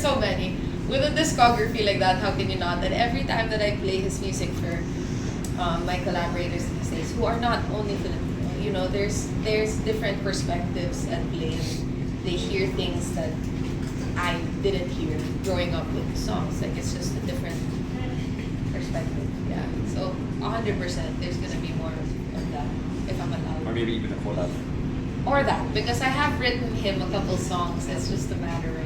so many. With a discography like that, how can you not? And every time that I play his music for my collaborators these days, who are not only Filipino, you know, there's different perspectives at play. And they hear things that I didn't hear growing up with songs. Like it's just a different perspective. Yeah. So 100%, there's gonna be more of that if I'm allowed. Or maybe even a collab. Or that, because I have written him a couple songs. It's just a matter of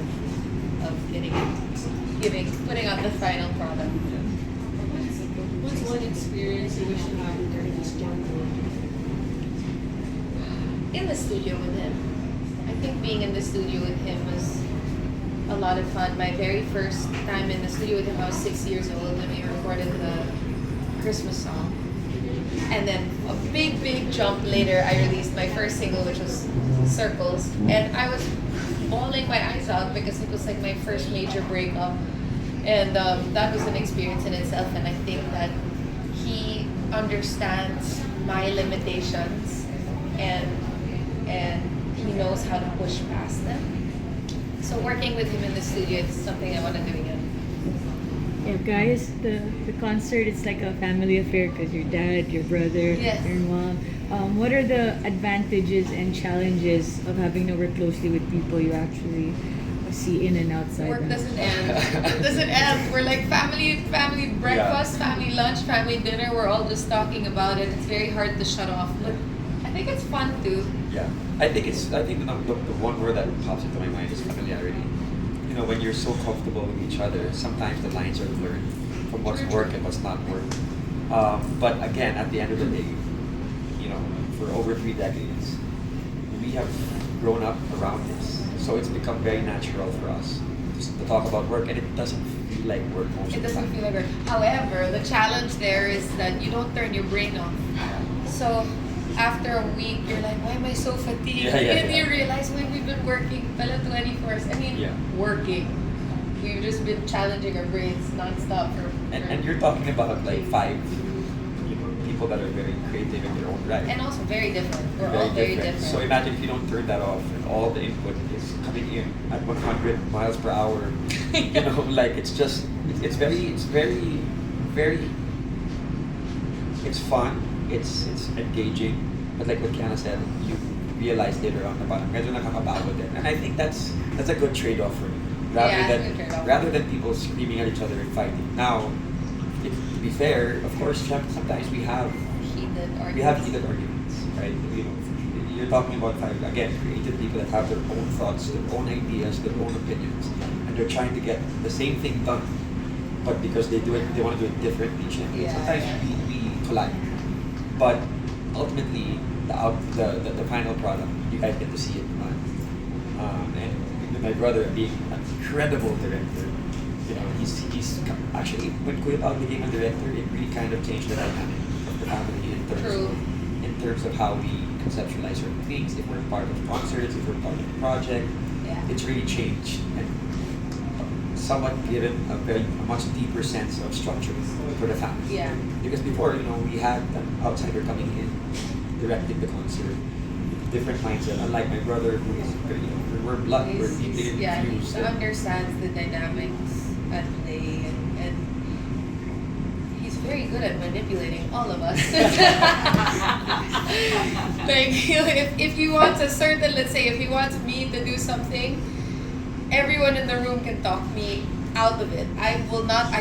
putting out the final product. What's one experience you wish you had during this journey? In the studio with him. I think being in the studio with him was a lot of fun. My very first time in the studio with him, I was 6 years old when we recorded the Christmas song. And then a big jump later, I released my first single, which was Circles. And I was bawling my eyes out because it was like my first major breakup. And that was an experience in itself. And I think that he understands my limitations and he knows how to push past them. So working with him in the studio is something I want to do again. Yeah, guys, the concert, it's like a family affair because your dad, your brother, Yes. your mom. What are the advantages and challenges of having to work closely with people you actually see in and outside? Work them? doesn't end. It doesn't end. We're like family breakfast, family lunch, family dinner. We're all just talking about it. It's very hard to shut off, but I think it's fun too. Yeah, I think the one word that pops into my mind is familiarity. You know, when you're so comfortable with each other, sometimes the lines are blurred from what's work and what's not work. But again, at the end of the day, you know, for over 3 decades, we have grown up around this, so it's become very natural for us to talk about work, and it doesn't feel like work most It of the doesn't time. feel like work. However, the challenge there is that you don't turn your brain off. So after a week, you're like, why am I so fatigued? And you realize, wait, we've been working pala 24 hours. I mean, working. We've just been challenging our brains nonstop And you're talking about like 5 people that are very creative in their own right. And also very different. We're all very different. So imagine if you don't turn that off and all the input is coming in at 100 miles per hour. You know, like it's very, it's fun, it's engaging, but like what Kiana said, you realize later on na parang medyo nakakapagod din. And I think that's a good trade-off for me. Rather than people screaming at each other and fighting. Now, to be fair, of course, sometimes we have heated arguments, right? You know, you're talking about 5 again, creative people that have their own thoughts, their own ideas, their own opinions, and they're trying to get the same thing done, but because they want to do it differently. Sometimes we collide, but ultimately the final product, you guys get to see it. And my brother being an incredible director, you know, he's actually, when Kuya Pao became a director, it really kind of changed the dynamic of the family in terms of how we conceptualize certain things. If we're part of concerts, if we're part of a project, it's really changed and somewhat given a much deeper sense of structure for the family. Yeah. Because before, you know, we had an outsider coming in, directing the concert, different mindset. Unlike my brother, who is, you know, we're blood, we're deeply infused. He understands the dynamics at play, and he's very good at manipulating all of us. Like, you know, if he wants a certain, let's say, if he wants me to do something, everyone in the room can talk me out of it. I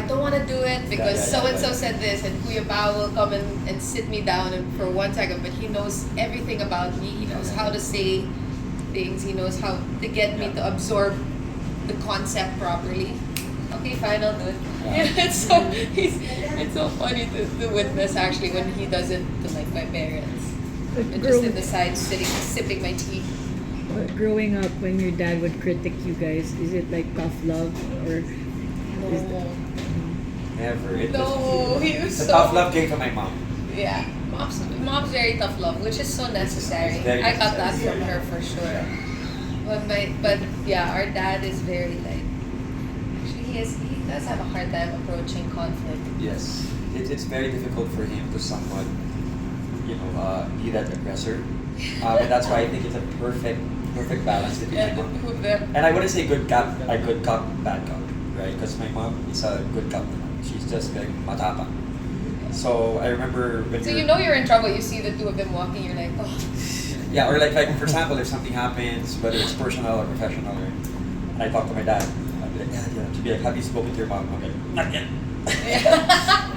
don't want to do it because so-and-so said this, and Kuya Pao will come and sit me down for 1 second, but he knows everything about me. He knows how to say things. He knows how to get me to absorb the concept properly. Okay, fine, I'll do it. It's so funny to witness actually when he does it to like my parents. I'm just in the side sitting, sipping my tea. But growing up, when your dad would critique you guys, is it like tough love or? Never. He was the so tough love came from my mom. Yeah, mom's very tough love, which is so necessary. Very I got that necessary. from her for sure. But yeah, our dad is very like. Actually, he does have a hard time approaching conflict. Yes, it's very difficult for him to somewhat, you know, be that aggressor, and that's why I think it's a perfect perfect balance between Yeah, my mom. who them? And I wouldn't say good cop, bad cop, right? Because my mom is a good cop. She's just like matapang. So I remember when So you know you're in trouble. You see the two of them walking. You're like, oh. yeah, or like for example, if something happens, whether it's personal or professional, and I talk to my dad, I'd be like, Dad, yeah, she'd be like, have you spoken to your mom? I'm like, not yet. I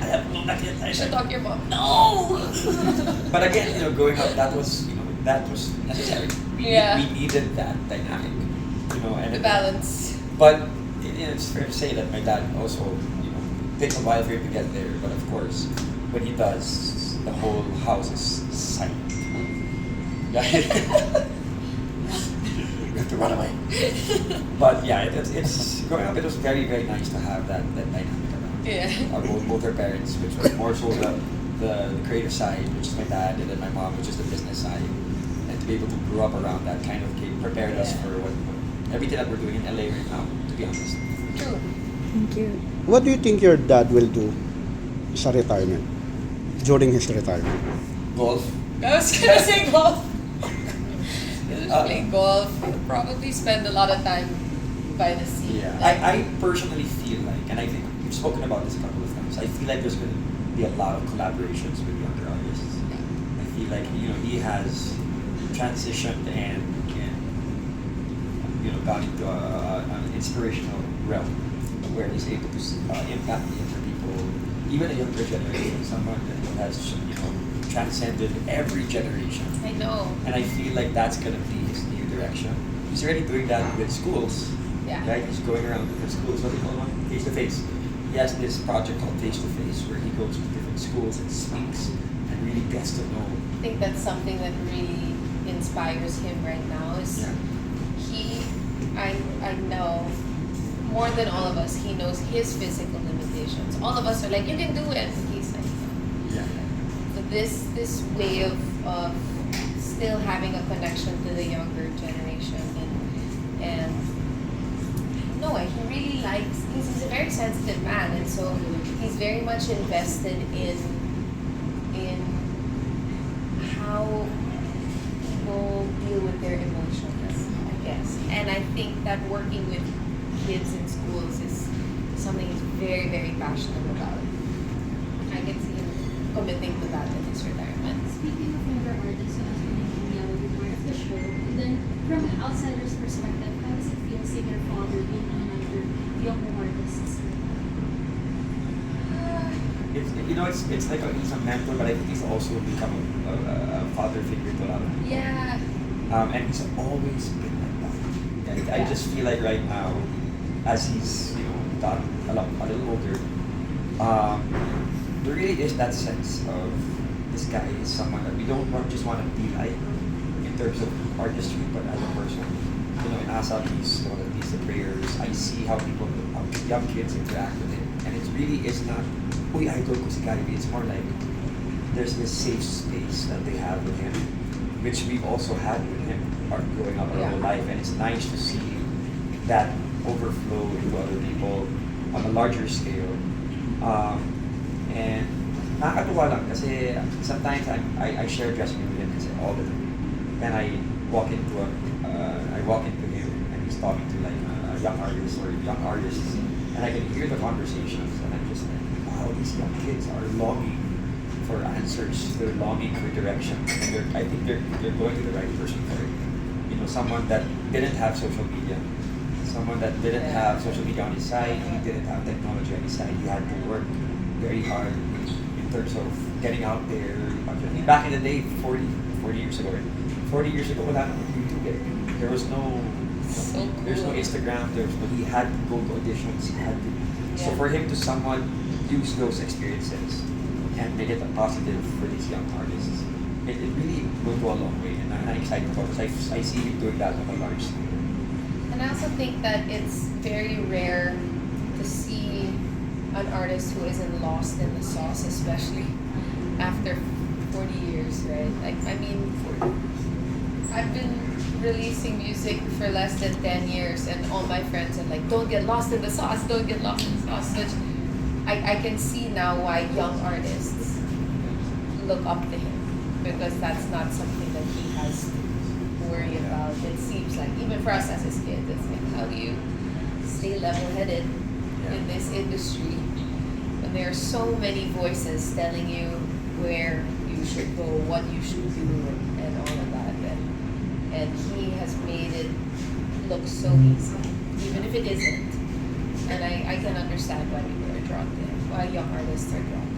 have no, not yet. You should talk to your mom. No. But again, growing up, that was necessary. We needed that dynamic, and The balance. But it's fair to say that my dad also, takes a while for him to get there. But of course, when he does, the whole house is silent. Yeah. We have to run away. But yeah, it's growing up. It was very, very nice to have that dynamic around. Yeah. Both our parents, which was more so the creative side, which is my dad, and then my mom, which is the business side, and to be able to grow up around that kind of prepared us for everything that we're doing in LA right now. To be honest. True. Thank you. What do you think your dad will do sa retirement? During his retirement? Golf. I was gonna say golf. He'll just play golf. He'll probably spend a lot of time by the sea. Yeah, Like, I personally feel like, and I think we've spoken about this a couple of times, I feel like there's going to be a lot of collaborations with younger artists. I feel like, he has transitioned and gone into an inspirational realm where he's able to impact the younger people, even a younger generation, someone that has, transcended every generation. I know. And I feel like that's going to be his new direction. He's already doing that with schools. Yeah. Right? He's going around different schools, what do you call them? Face to face. He has this project called Face to Face where he goes to different schools and speaks and really gets to know. I think that's something that really inspires him right now. Is I know more than all of us, he knows his physical limitations. All of us are like, you can do it. And he's like, Yeah. so this way of still having a connection to the younger generation and no, he really likes. He's a very sensitive man, and so he's very much invested in how people deal with their emotions, I guess. And I think that working with kids in schools is something he's very, very passionate about. I can see him committing to that in his retirement. Speaking of younger artists, as you mentioned, yeah, will be part of the show. And then, from an outsider's perspective, how does it feel seeing your father being another younger artist? It's like he's a mentor, but I think he's also become a father figure to a lot of people. Yeah. And he's always been like that. I just feel like right now, as he's got a little older, there really is that sense of this guy is someone that we don't just want to be like in terms of artistry, but as a person. In ASAP, he's the one that leads the prayers. I see how young kids interact with him, and it really is not, uy, idol ko si Gary. It's more like there's this safe space that they have with him, which we've also had with him growing up our whole life, and it's nice to see that overflow into other people on a larger scale. And nakakatuwa lang kasi sometimes I share dressing room with him kasi all the time. And I walk into him and he's talking to like a young artist or young artists, and I can hear the conversations, and I'm just like, wow, these young kids are longing for answers. They're longing for direction, and I think they're going to the right person for it. Someone that didn't have social media, someone that didn't have social media on his side, he didn't have technology on his side. He had to work very hard in terms of getting out there. Back in the day, 40 years ago, 40 years ago, wala nang YouTube. There was no, there's no Instagram. He had to go to auditions. He had to. So for him to somewhat use those experiences and make it a positive for these young artists, it really will go a long way. And I'm excited about it. I see him doing that on a large scale. And I also think that it's very rare to see an artist who isn't lost in the sauce, especially after 40 years, right? Like, I mean, I've been releasing music for less than 10 years, and all my friends are like, don't get lost in the sauce, don't get lost in the sauce. Which I can see now why young artists look up to him, because that's not something that he has to worry Yeah. about. It seems like, even for us as his kids, it's like, how do you stay level-headed in this industry when there are so many voices telling you where you should go, what you should do, and all of that. And he has made it look so easy, even if it isn't. And I can understand why people are drawn to him, why young artists are drawn to him.